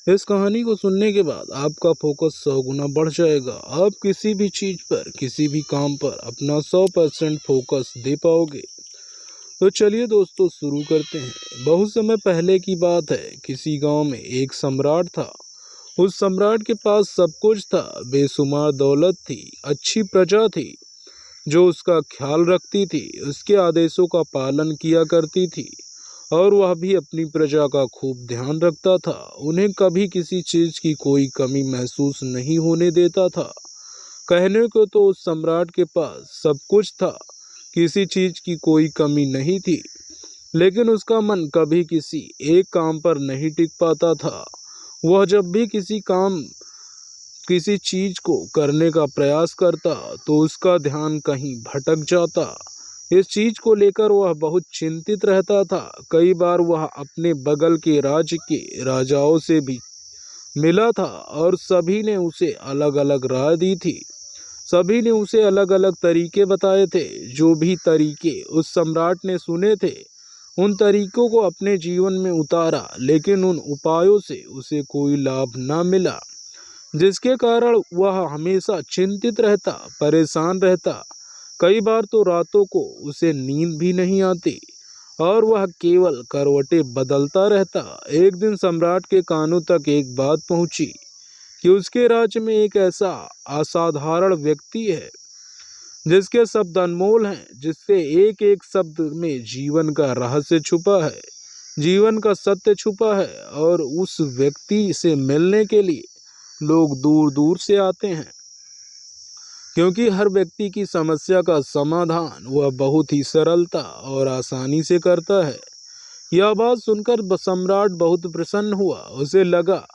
इस कहानी को सुनने के बाद आपका फोकस 100 गुना बढ़ जाएगा। आप किसी भी चीज पर, किसी भी काम पर अपना 100% फोकस दे पाओगे। तो चलिए दोस्तों, शुरू करते हैं। बहुत समय पहले की बात है। किसी गांव में एक सम्राट था। उस सम्राट के पास सब कुछ था। बेशुमार दौलत थी, अच्छी प्रजा थी जो उसका ख्याल रखती थी, उसके आदेशों का पालन किया करती थी, और वह भी अपनी प्रजा का खूब ध्यान रखता था। उन्हें कभी किसी चीज की कोई कमी महसूस नहीं होने देता था। कहने को तो उस सम्राट के पास सब कुछ था, किसी चीज की कोई कमी नहीं थी, लेकिन उसका मन कभी किसी एक काम पर नहीं टिक पाता था। वह जब भी किसी चीज को करने का प्रयास करता तो उसका ध्यान कहीं भटक जाता। इस चीज को लेकर वह बहुत चिंतित रहता था। कई बार वह अपने बगल के राज्य के राजाओं से भी मिला था, और सभी ने उसे अलग अलग राय दी थी। सभी ने उसे अलग अलग तरीके बताए थे। जो भी तरीके उस सम्राट ने सुने थे, उन तरीकों को अपने जीवन में उतारा, लेकिन उन उपायों से उसे कोई लाभ न मिला, जिसके कारण वह हमेशा चिंतित रहता, परेशान रहता। कई बार तो रातों को उसे नींद भी नहीं आती, और वह केवल करवटें बदलता रहता। एक दिन सम्राट के कानों तक एक बात पहुंची कि उसके राज्य में एक ऐसा असाधारण व्यक्ति है जिसके शब्द अनमोल हैं, जिससे एक एक शब्द में जीवन का रहस्य छुपा है, जीवन का सत्य छुपा है। और उस व्यक्ति से मिलने के लिए लोग दूर दूर से आते हैं, क्योंकि हर व्यक्ति की समस्या का समाधान वह बहुत ही सरलता और आसानी से करता है। यह बात सुनकर सम्राट बहुत प्रसन्न हुआ। उसे लगा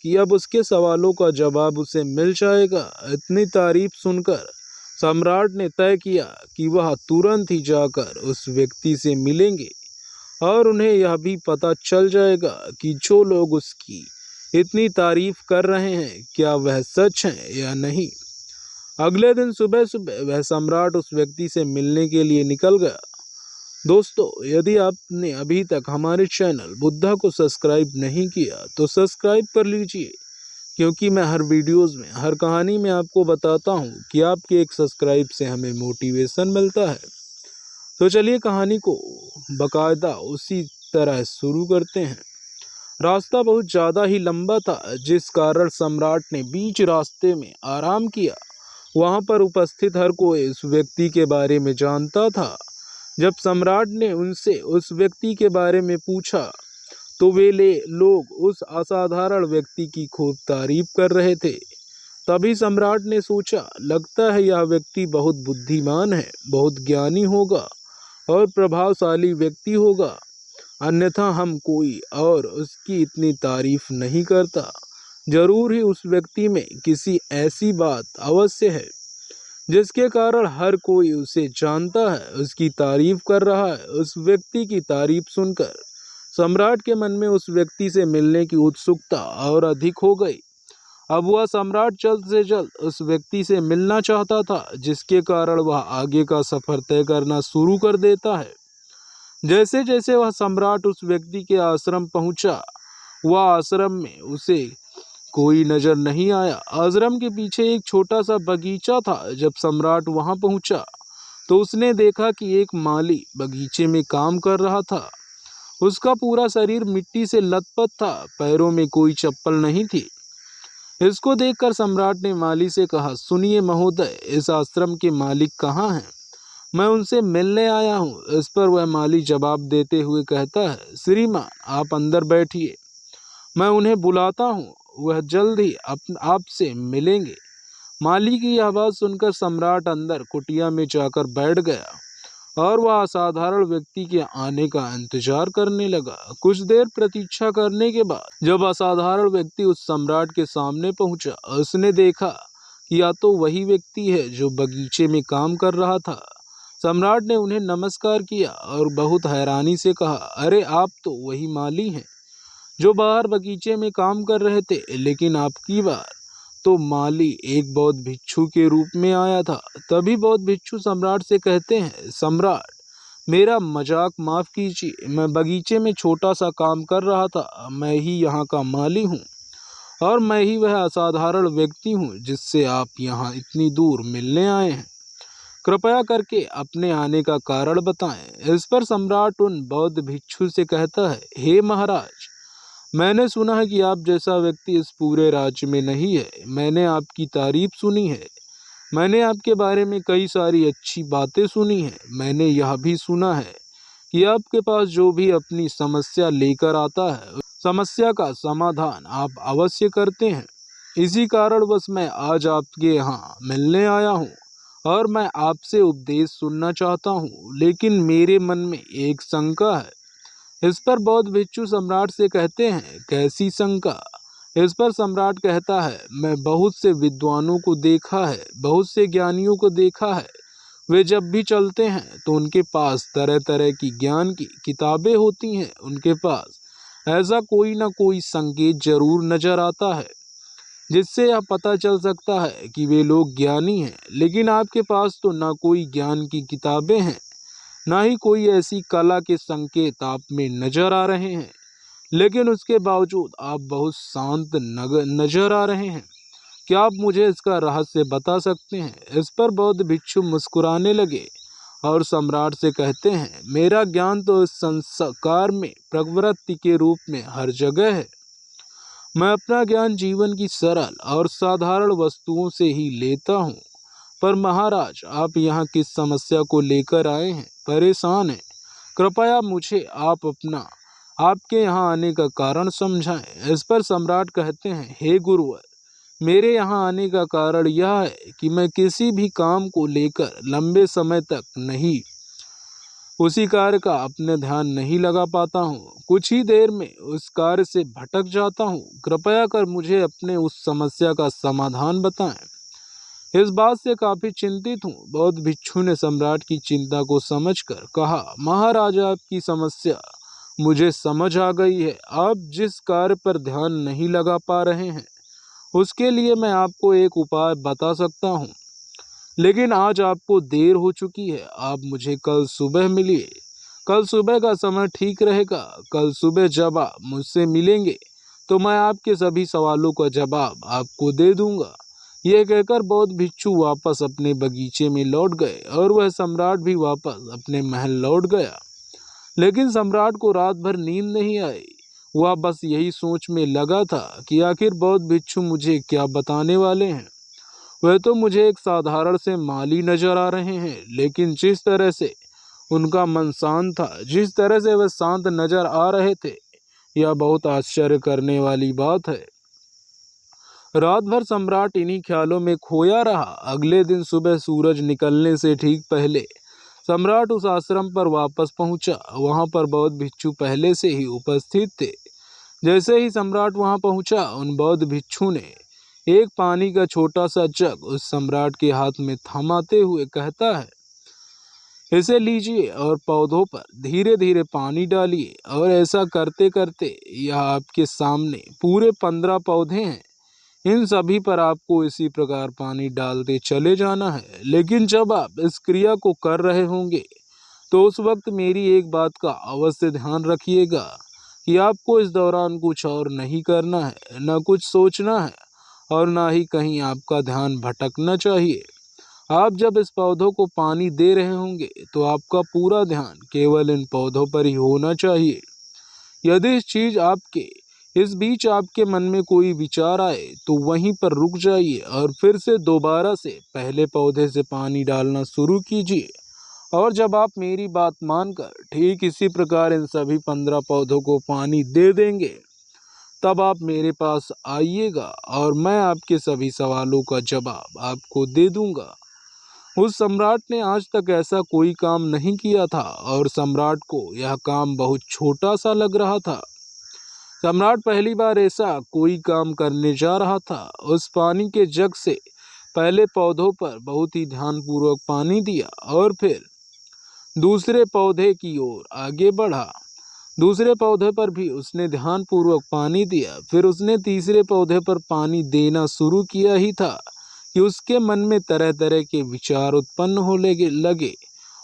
कि अब उसके सवालों का जवाब उसे मिल जाएगा। इतनी तारीफ सुनकर सम्राट ने तय किया कि वह तुरंत ही जाकर उस व्यक्ति से मिलेंगे, और उन्हें यह भी पता चल जाएगा कि जो लोग उसकी इतनी तारीफ कर रहे हैं, क्या वह सच है या नहीं। अगले दिन सुबह सुबह वह सम्राट उस व्यक्ति से मिलने के लिए निकल गया। दोस्तों, यदि आपने अभी तक हमारे चैनल बुद्धा को सब्सक्राइब नहीं किया तो सब्सक्राइब कर लीजिए, क्योंकि मैं हर वीडियोस में, हर कहानी में आपको बताता हूँ कि आपके एक सब्सक्राइब से हमें मोटिवेशन मिलता है। तो चलिए कहानी को बाकायदा उसी तरह शुरू करते हैं। रास्ता बहुत ज़्यादा ही लंबा था, जिस कारण सम्राट ने बीच रास्ते में आराम किया। वहां पर उपस्थित हर कोई उस व्यक्ति के बारे में जानता था। जब सम्राट ने उनसे उस व्यक्ति के बारे में पूछा, तो लोग उस असाधारण व्यक्ति की खूब तारीफ कर रहे थे। तभी सम्राट ने सोचा, लगता है यह व्यक्ति बहुत बुद्धिमान है, बहुत ज्ञानी होगा और प्रभावशाली व्यक्ति होगा, अन्यथा हम कोई और उसकी इतनी तारीफ नहीं करता। जरूर ही उस व्यक्ति में किसी ऐसी बात अवश्य है जिसके कारण हर कोई उसे जानता है, उसकी तारीफ कर रहा है। उस व्यक्ति की तारीफ सुनकर सम्राट के मन में उस व्यक्ति से मिलने की उत्सुकता और अधिक हो गई। अब वह सम्राट जल्द से जल्द उस व्यक्ति से मिलना चाहता था, जिसके कारण वह आगे का सफर तय करना शुरू कर देता है। जैसे जैसे वह सम्राट उस व्यक्ति के आश्रम पहुंचा, वह आश्रम में उसे कोई नजर नहीं आया। आश्रम के पीछे एक छोटा सा बगीचा था। जब सम्राट वहां पहुंचा तो उसने देखा कि एक माली बगीचे में काम कर रहा था। उसका पूरा शरीर मिट्टी से लथपथ था, पैरों में कोई चप्पल नहीं थी। इसको देखकर सम्राट ने माली से कहा, सुनिए महोदय, इस आश्रम के मालिक कहाँ हैं? मैं उनसे मिलने आया हूँ। इस पर वह माली जवाब देते हुए कहता है, श्रीमान, आप अंदर बैठिए, मैं उन्हें बुलाता हूँ, वह जल्द ही आपसे मिलेंगे। माली की यह बात सुनकर सम्राट अंदर कुटिया में जाकर बैठ गया, और वह असाधारण व्यक्ति के आने का इंतजार करने लगा। कुछ देर प्रतीक्षा करने के बाद जब असाधारण व्यक्ति उस सम्राट के सामने पहुंचा, उसने देखा कि या तो वही व्यक्ति है जो बगीचे में काम कर रहा था। सम्राट ने उन्हें नमस्कार किया और बहुत हैरानी से कहा, अरे आप तो वही माली हैं जो बाहर बगीचे में काम कर रहे थे, लेकिन आपकी बार तो माली एक बौद्ध भिक्षु के रूप में आया था। तभी बौद्ध भिक्षु सम्राट से कहते हैं, सम्राट, मेरा मजाक माफ कीजिए, मैं बगीचे में छोटा सा काम कर रहा था, मैं ही यहाँ का माली हूँ। और मैं ही वह असाधारण व्यक्ति हूँ जिससे आप यहाँ इतनी दूर मिलने आए हैं। कृपया करके अपने आने का कारण बताएं। इस पर सम्राट उन बौद्ध भिक्षु से कहता है, हे महाराज, मैंने सुना है कि आप जैसा व्यक्ति इस पूरे राज्य में नहीं है। मैंने आपकी तारीफ सुनी है। मैंने आपके बारे में कई सारी अच्छी बातें सुनी हैं। मैंने यह भी सुना है कि आपके पास जो भी अपनी समस्या लेकर आता है, उस समस्या का समाधान आप अवश्य करते हैं। इसी कारणवश मैं आज आपके यहाँ मिलने आया हूँ और मैं आपसे उपदेश सुनना चाहता हूँ, लेकिन मेरे मन में एक शंका है। इस पर बौद्ध भिक्षु सम्राट से कहते हैं, कैसी शंका? इस पर सम्राट कहता है, मैं बहुत से विद्वानों को देखा है, बहुत से ज्ञानियों को देखा है। वे जब भी चलते हैं तो उनके पास तरह तरह की ज्ञान की किताबें होती हैं। उनके पास ऐसा कोई ना कोई संकेत जरूर नजर आता है जिससे यह पता चल सकता है कि वे लोग ज्ञानी हैं। लेकिन आपके पास तो ना कोई ज्ञान की किताबें हैं, ना ही कोई ऐसी कला के संकेत आप में नजर आ रहे हैं। लेकिन उसके बावजूद आप बहुत शांत नजर आ रहे हैं। क्या आप मुझे इसका रहस्य बता सकते हैं? इस पर बौद्ध भिक्षु मुस्कुराने लगे और सम्राट से कहते हैं, मेरा ज्ञान तो इस संसार में प्रवृत्ति के रूप में हर जगह है। मैं अपना ज्ञान जीवन की सरल और साधारण वस्तुओं से ही लेता हूँ। पर महाराज, आप यहाँ किस समस्या को लेकर आए हैं? परेशान हैं? कृपया मुझे आपके यहाँ आने का कारण समझाएं। इस पर सम्राट कहते हैं, हे गुरुवर, मेरे यहाँ आने का कारण यह है कि मैं किसी भी काम को लेकर लंबे समय तक नहीं उसी कार्य का अपने ध्यान नहीं लगा पाता हूँ। कुछ ही देर में उस कार्य से भटक जाता हूँ। कृपया कर मुझे अपने उस समस्या का समाधान बताएं। इस बात से काफी चिंतित हूँ। बौद्ध भिक्षु ने सम्राट की चिंता को समझकर कहा, महाराज, आपकी समस्या मुझे समझ आ गई है। आप जिस कार्य पर ध्यान नहीं लगा पा रहे हैं उसके लिए मैं आपको एक उपाय बता सकता हूँ, लेकिन आज आपको देर हो चुकी है। आप मुझे कल सुबह मिलिए। कल सुबह का समय ठीक रहेगा। कल सुबह जब आप मुझसे मिलेंगे तो मैं आपके सभी सवालों का जवाब आपको दे दूंगा। यह कहकर बौद्ध भिक्षु वापस अपने बगीचे में लौट गए और वह सम्राट भी वापस अपने महल लौट गया। लेकिन सम्राट को रात भर नींद नहीं आई। वह बस यही सोच में लगा था कि आखिर बौद्ध भिक्षु मुझे क्या बताने वाले हैं। वह तो मुझे एक साधारण से माली नजर आ रहे हैं, लेकिन जिस तरह से उनका मन शांत था, जिस तरह से वह शांत नजर आ रहे थे, यह बहुत आश्चर्य करने वाली बात है। रात भर सम्राट इन्हीं ख्यालों में खोया रहा। अगले दिन सुबह सूरज निकलने से ठीक पहले सम्राट उस आश्रम पर वापस पहुंचा। वहां पर बौद्ध भिक्षु पहले से ही उपस्थित थे। जैसे ही सम्राट वहां पहुंचा, उन बौद्ध भिक्षु ने एक पानी का छोटा सा जग उस सम्राट के हाथ में थमाते हुए कहता है, इसे लीजिए और पौधों पर धीरे धीरे पानी डालिए। और ऐसा करते करते यह आपके सामने पूरे 15 पौधे हैं। इन सभी पर आपको इसी प्रकार पानी डालते चले जाना है। लेकिन जब आप इस क्रिया को कर रहे होंगे तो उस वक्त मेरी एक बात का अवश्य ध्यान रखिएगा कि आपको इस दौरान कुछ और नहीं करना है, न कुछ सोचना है और ना ही कहीं आपका ध्यान भटकना चाहिए। आप जब इस पौधों को पानी दे रहे होंगे तो आपका पूरा ध्यान केवल इन पौधों पर ही होना चाहिए। यदि इस बीच आपके मन में कोई विचार आए तो वहीं पर रुक जाइए और फिर से दोबारा से पहले पौधे से पानी डालना शुरू कीजिए। और जब आप मेरी बात मानकर ठीक इसी प्रकार इन सभी 15 पौधों को पानी दे देंगे, तब आप मेरे पास आइएगा और मैं आपके सभी सवालों का जवाब आपको दे दूंगा। उस सम्राट ने आज तक ऐसा कोई काम नहीं किया था और सम्राट को यह काम बहुत छोटा सा लग रहा था। सम्राट पहली बार ऐसा कोई काम करने जा रहा था। उस पानी के जग से पहले पौधों पर बहुत ही ध्यानपूर्वक पानी दिया और फिर दूसरे पौधे की ओर आगे बढ़ा। दूसरे पौधे पर भी उसने ध्यानपूर्वक पानी दिया। फिर उसने तीसरे पौधे पर पानी देना शुरू किया ही था कि उसके मन में तरह तरह के विचार उत्पन्न लगे।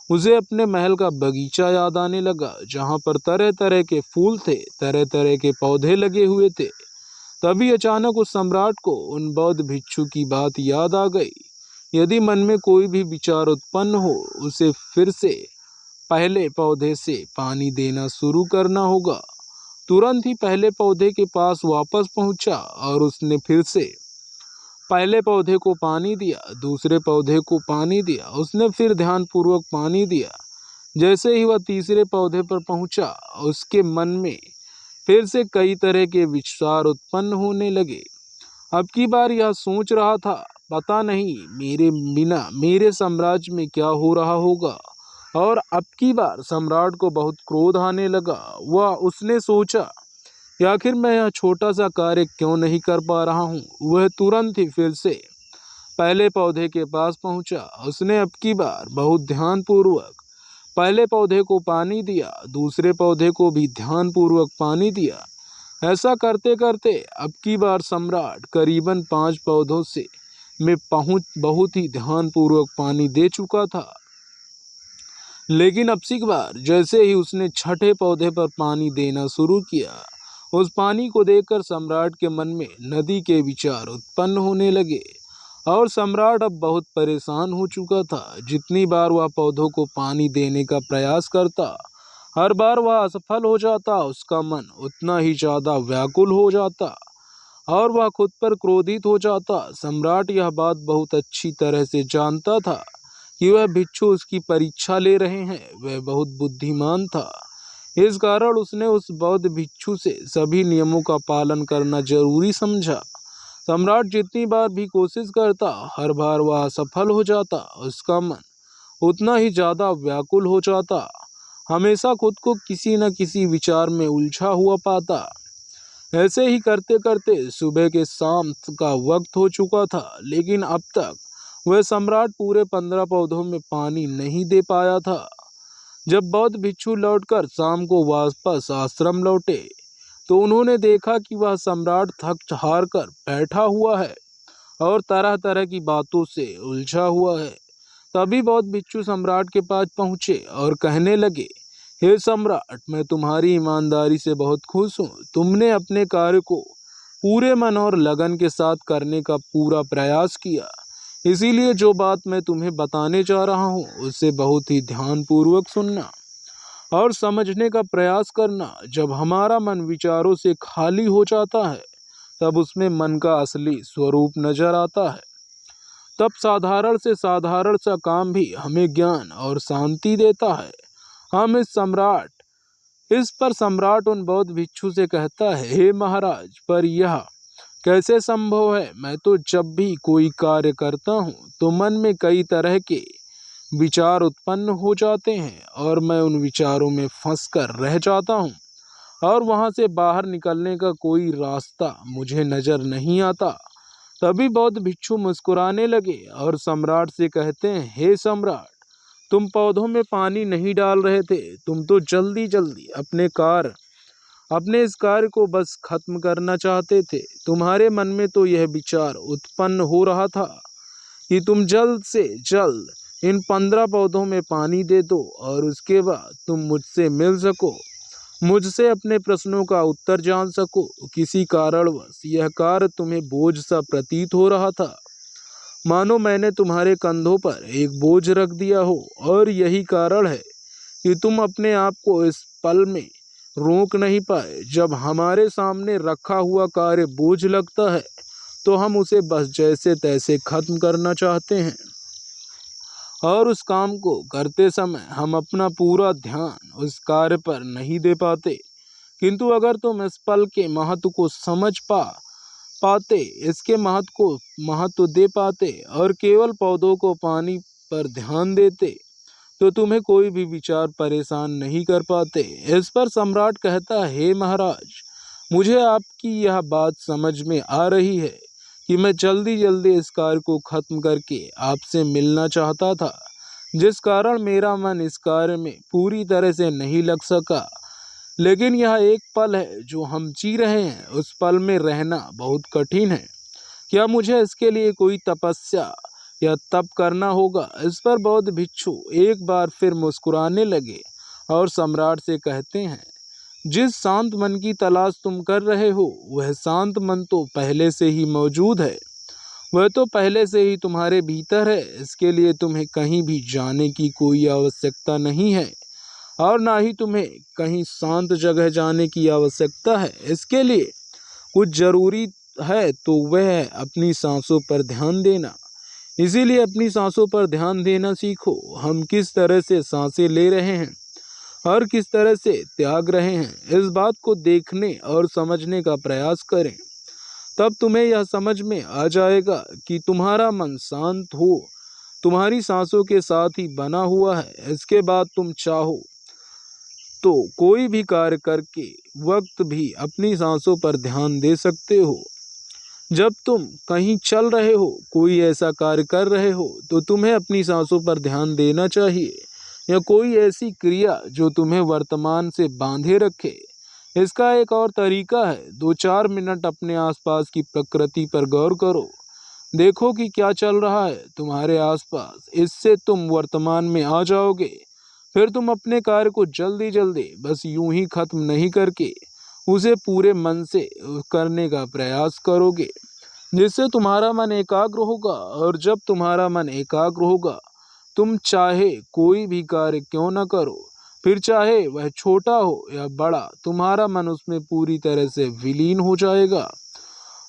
उसे अपने महल का बगीचा याद आने लगा, जहाँ पर तरह तरह के फूल थे, तरह तरह के पौधे लगे हुए थे। तभी अचानक उस सम्राट को उन बौद्ध भिक्षु की बात याद आ गई। यदि मन में कोई भी विचार उत्पन्न हो, उसे फिर से पहले पौधे से पानी देना शुरू करना होगा। तुरंत ही पहले पौधे के पास वापस पहुंचा और उसने फिर से पहले पौधे को पानी दिया, दूसरे पौधे को पानी दिया। उसने फिर ध्यानपूर्वक पानी दिया। जैसे ही वह तीसरे पौधे पर पहुंचा, उसके मन में फिर से कई तरह के विचार उत्पन्न होने लगे। अब की बार यह सोच रहा था, पता नहीं मेरे बिना मेरे साम्राज्य में क्या हो रहा होगा। और अब की बार सम्राट को बहुत क्रोध आने लगा। उसने सोचा कि आखिर मैं यह छोटा सा कार्य क्यों नहीं कर पा रहा हूँ। वह तुरंत ही फिर से पहले पौधे के पास पहुंचा। उसने अब की बार बहुत ध्यानपूर्वक पहले पौधे को पानी दिया, दूसरे पौधे को भी ध्यानपूर्वक पानी दिया। ऐसा करते करते अब की बार सम्राट करीबन 5 पौधों से में पहुंच बहुत ही ध्यानपूर्वक पानी दे चुका था। लेकिन अब की बार जैसे ही उसने छठे पौधे पर पानी देना शुरू किया, उस पानी को देखकर सम्राट के मन में नदी के विचार उत्पन्न होने लगे। और सम्राट अब बहुत परेशान हो चुका था। जितनी बार वह पौधों को पानी देने का प्रयास करता, हर बार वह असफल हो जाता। उसका मन उतना ही ज्यादा व्याकुल हो जाता और वह खुद पर क्रोधित हो जाता। सम्राट यह बात बहुत अच्छी तरह से जानता था कि वह भिक्षु उसकी परीक्षा ले रहे हैं। वह बहुत बुद्धिमान था। इस कारण उसने उस बौद्ध भिक्षु से सभी नियमों का पालन करना जरूरी समझा। सम्राट जितनी बार भी कोशिश करता, हर बार वह असफल हो जाता। उसका मन उतना ही ज्यादा व्याकुल हो जाता, हमेशा खुद को किसी न किसी विचार में उलझा हुआ पाता। ऐसे ही करते करते सुबह के शाम का वक्त हो चुका था, लेकिन अब तक वह सम्राट पूरे 15 पौधों में पानी नहीं दे पाया था। जब बौद्ध भिक्षु लौटकर शाम को वापस आश्रम लौटे, तो उन्होंने देखा कि वह सम्राट थक हार कर बैठा हुआ है और तरह तरह की बातों से उलझा हुआ है। तभी बौद्ध भिक्षु सम्राट के पास पहुंचे और कहने लगे, हे सम्राट, मैं तुम्हारी ईमानदारी से बहुत खुश हूँ। तुमने अपने कार्य को पूरे मन और लगन के साथ करने का पूरा प्रयास किया। इसीलिए जो बात मैं तुम्हें बताने जा रहा हूँ, उसे बहुत ही ध्यानपूर्वक सुनना और समझने का प्रयास करना। जब हमारा मन विचारों से खाली हो जाता है, तब उसमें मन का असली स्वरूप नजर आता है। तब साधारण से साधारण सा काम भी हमें ज्ञान और शांति देता है। हम इस पर सम्राट उन बौद्ध भिक्षु से कहता है, हे महाराज, पर यह कैसे संभव है? मैं तो जब भी कोई कार्य करता हूँ, तो मन में कई तरह के विचार उत्पन्न हो जाते हैं और मैं उन विचारों में फंस कर रह जाता हूँ और वहां से बाहर निकलने का कोई रास्ता मुझे नजर नहीं आता। तभी बौद्ध भिक्षु मुस्कुराने लगे और सम्राट से कहते हैं, हे सम्राट, तुम पौधों में पानी नहीं डाल रहे थे, तुम तो जल्दी जल्दी अपने इस कार्य को बस खत्म करना चाहते थे। तुम्हारे मन में तो यह विचार उत्पन्न हो रहा था कि तुम जल्द से जल्द इन 15 पौधों में पानी दे दो और उसके बाद तुम मुझसे मिल सको, मुझसे अपने प्रश्नों का उत्तर जान सको। किसी कारणवश यह कार्य तुम्हें बोझ सा प्रतीत हो रहा था, मानो मैंने तुम्हारे कंधों पर एक बोझ रख दिया हो। और यही कारण है कि तुम अपने आप को इस पल में रोक नहीं पाए। जब हमारे सामने रखा हुआ कार्य बोझ लगता है, तो हम उसे बस जैसे तैसे खत्म करना चाहते हैं और उस काम को करते समय हम अपना पूरा ध्यान उस कार्य पर नहीं दे पाते। किंतु अगर तुम इस पल के महत्व को समझ पाते, इसके महत्व दे पाते और केवल पौधों को पानी पर ध्यान देते, तो तुम्हें कोई भी विचार परेशान नहीं कर पाते। इस पर सम्राट कहता है, हे महाराज, मुझे आपकी यह बात समझ में आ रही है कि मैं जल्दी जल्दी इस कार्य को खत्म करके आपसे मिलना चाहता था, जिस कारण मेरा मन इस कार्य में पूरी तरह से नहीं लग सका। लेकिन यह एक पल है जो हम जी रहे हैं, उस पल में रहना बहुत कठिन है। क्या मुझे इसके लिए कोई तपस्या या तप करना होगा? इस पर बौद्ध भिक्षु एक बार फिर मुस्कुराने लगे और सम्राट से कहते हैं, जिस शांत मन की तलाश तुम कर रहे हो वह शांत मन तो पहले से ही मौजूद है, वह तो पहले से ही तुम्हारे भीतर है। इसके लिए तुम्हें कहीं भी जाने की कोई आवश्यकता नहीं है और ना ही तुम्हें कहीं शांत जगह जाने की आवश्यकता है। इसके लिए कुछ जरूरी है तो वह है अपनी सांसों पर ध्यान देना। इसीलिए अपनी सांसों पर ध्यान देना सीखो। हम किस तरह से सांसें ले रहे हैं और किस तरह से त्याग रहे हैं, इस बात को देखने और समझने का प्रयास करें। तब तुम्हें यह समझ में आ जाएगा कि तुम्हारा मन शांत हो तुम्हारी सांसों के साथ ही बना हुआ है। इसके बाद तुम चाहो तो कोई भी कार्य करके वक्त भी अपनी सांसों पर ध्यान दे सकते हो। जब तुम कहीं चल रहे हो, कोई ऐसा कार्य कर रहे हो, तो तुम्हें अपनी सांसों पर ध्यान देना चाहिए, या कोई ऐसी क्रिया जो तुम्हें वर्तमान से बांधे रखे। इसका एक और तरीका है, 2-4 मिनट अपने आसपास की प्रकृति पर गौर करो। देखो कि क्या चल रहा है तुम्हारे आसपास। इससे तुम वर्तमान में आ जाओगे। फिर तुम अपने कार्य को जल्दी जल्दी बस यूं ही खत्म नहीं करके उसे पूरे मन से करने का प्रयास करोगे, जिससे तुम्हारा मन एकाग्र होगा। और जब तुम्हारा मन एकाग्र होगा, तुम चाहे कोई भी कार्य क्यों न करो, फिर चाहे वह छोटा हो या बड़ा, तुम्हारा मन उसमें पूरी तरह से विलीन हो जाएगा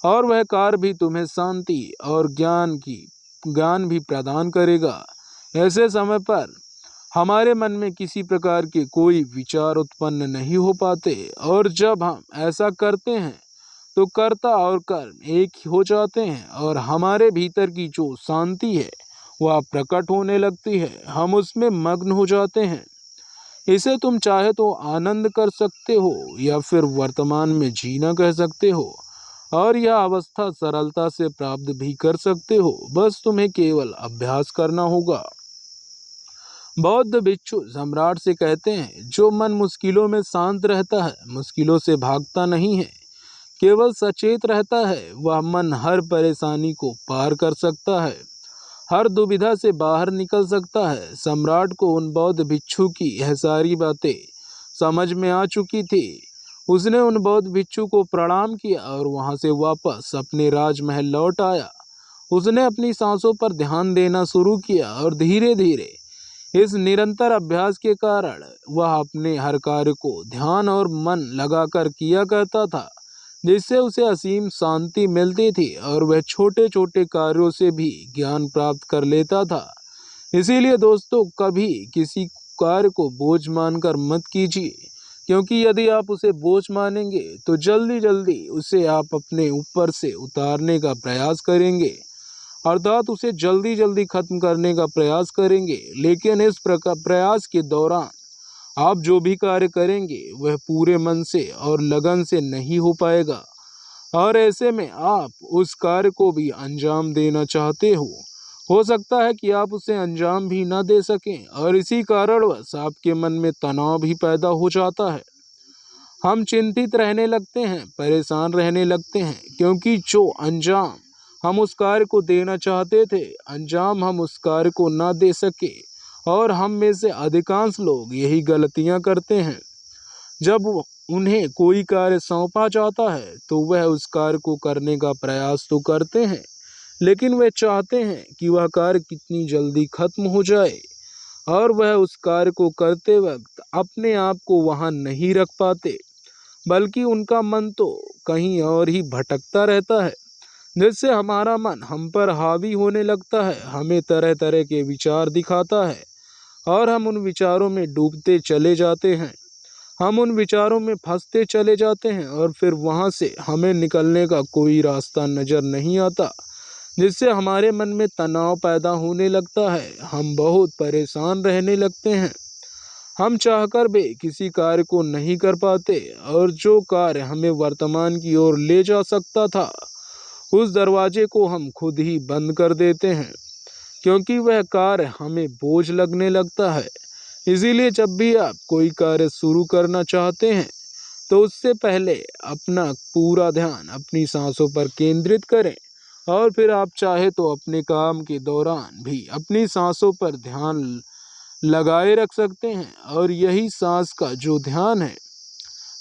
और वह कार्य भी तुम्हें शांति और ज्ञान भी प्रदान करेगा। ऐसे समय पर हमारे मन में किसी प्रकार के कोई विचार उत्पन्न नहीं हो पाते, और जब हम ऐसा करते हैं तो कर्ता और कर्म एक ही हो जाते हैं और हमारे भीतर की जो शांति है वह प्रकट होने लगती है। हम उसमें मग्न हो जाते हैं। इसे तुम चाहे तो आनंद कर सकते हो या फिर वर्तमान में जीना कह सकते हो, और यह अवस्था सरलता से प्राप्त भी कर सकते हो। बस तुम्हें केवल अभ्यास करना होगा। बौद्ध भिक्षु सम्राट से कहते हैं, जो मन मुश्किलों में शांत रहता है, मुश्किलों से भागता नहीं है, केवल सचेत रहता है, वह मन हर परेशानी को पार कर सकता है, हर दुविधा से बाहर निकल सकता है। सम्राट को उन बौद्ध भिक्षु की यह सारी बातें समझ में आ चुकी थी। उसने उन बौद्ध भिक्षु को प्रणाम किया और वहां से वापस अपने राजमहल लौट आया। उसने अपनी सांसों पर ध्यान देना शुरू किया और धीरे धीरे इस निरंतर अभ्यास के कारण वह अपने हर कार्य को ध्यान और मन लगाकर किया करता था, जिससे उसे असीम शांति मिलती थी और वह छोटे छोटे कार्यों से भी ज्ञान प्राप्त कर लेता था। इसीलिए दोस्तों, कभी किसी कार्य को बोझ मानकर मत कीजिए, क्योंकि यदि आप उसे बोझ मानेंगे तो जल्दी जल्दी उसे आप अपने ऊपर से उतारने का प्रयास करेंगे, अर्थात उसे जल्दी जल्दी खत्म करने का प्रयास करेंगे। लेकिन इस प्रकार प्रयास के दौरान आप जो भी कार्य करेंगे वह पूरे मन से और लगन से नहीं हो पाएगा, और ऐसे में आप उस कार्य को भी अंजाम देना चाहते हो सकता है कि आप उसे अंजाम भी न दे सकें, और इसी कारणवश आपके मन में तनाव भी पैदा हो जाता है। हम चिंतित रहने लगते हैं, परेशान रहने लगते हैं, क्योंकि जो अंजाम हम उस कार्य को देना चाहते थे, अंजाम हम उस कार्य को ना दे सके। और हम में से अधिकांश लोग यही गलतियां करते हैं। जब उन्हें कोई कार्य सौंपा जाता है तो वह उस कार्य को करने का प्रयास तो करते हैं, लेकिन वे चाहते हैं कि वह कार्य कितनी जल्दी खत्म हो जाए, और वह उस कार्य को करते वक्त अपने आप को वहां नहीं रख पाते, बल्कि उनका मन तो कहीं और ही भटकता रहता है, जिससे हमारा मन हम पर हावी होने लगता है, हमें तरह तरह के विचार दिखाता है और हम उन विचारों में डूबते चले जाते हैं। हम उन विचारों में फंसते चले जाते हैं और फिर वहां से हमें निकलने का कोई रास्ता नजर नहीं आता, जिससे हमारे मन में तनाव पैदा होने लगता है। हम बहुत परेशान रहने लगते हैं। हम चाहकर भी किसी कार्य को नहीं कर पाते, और जो कार्य हमें वर्तमान की ओर ले जा सकता था, उस दरवाजे को हम खुद ही बंद कर देते हैं, क्योंकि वह कार्य हमें बोझ लगने लगता है। इसीलिए जब भी आप कोई कार्य शुरू करना चाहते हैं तो उससे पहले अपना पूरा ध्यान अपनी सांसों पर केंद्रित करें, और फिर आप चाहे तो अपने काम के दौरान भी अपनी सांसों पर ध्यान लगाए रख सकते हैं। और यही सांस का जो ध्यान है,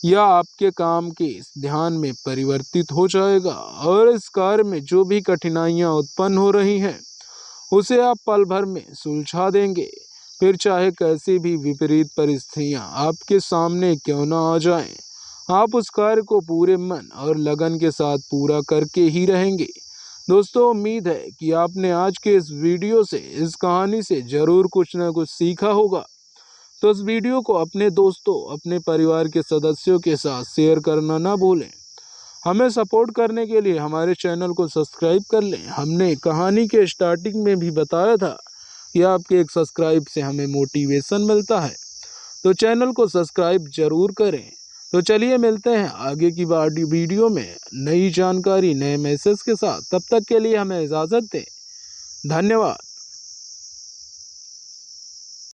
यह आपके काम के इस ध्यान में परिवर्तित हो जाएगा और इस कार्य में जो भी कठिनाइयां उत्पन्न हो रही हैं उसे आप पल भर में सुलझा देंगे। फिर चाहे कैसी भी विपरीत परिस्थितियां आपके सामने क्यों न आ जाएं, आप उस कार्य को पूरे मन और लगन के साथ पूरा करके ही रहेंगे। दोस्तों, उम्मीद है कि आपने आज के इस वीडियो से, इस कहानी से जरूर कुछ न कुछ सीखा होगा। तो इस वीडियो को अपने दोस्तों, अपने परिवार के सदस्यों के साथ शेयर करना ना भूलें। हमें सपोर्ट करने के लिए हमारे चैनल को सब्सक्राइब कर लें। हमने कहानी के स्टार्टिंग में भी बताया था कि आपके एक सब्सक्राइब से हमें मोटिवेशन मिलता है, तो चैनल को सब्सक्राइब जरूर करें। तो चलिए मिलते हैं आगे की वीडियो में नई जानकारी, नए मैसेज के साथ। तब तक के लिए हमें इजाज़त दें। धन्यवाद।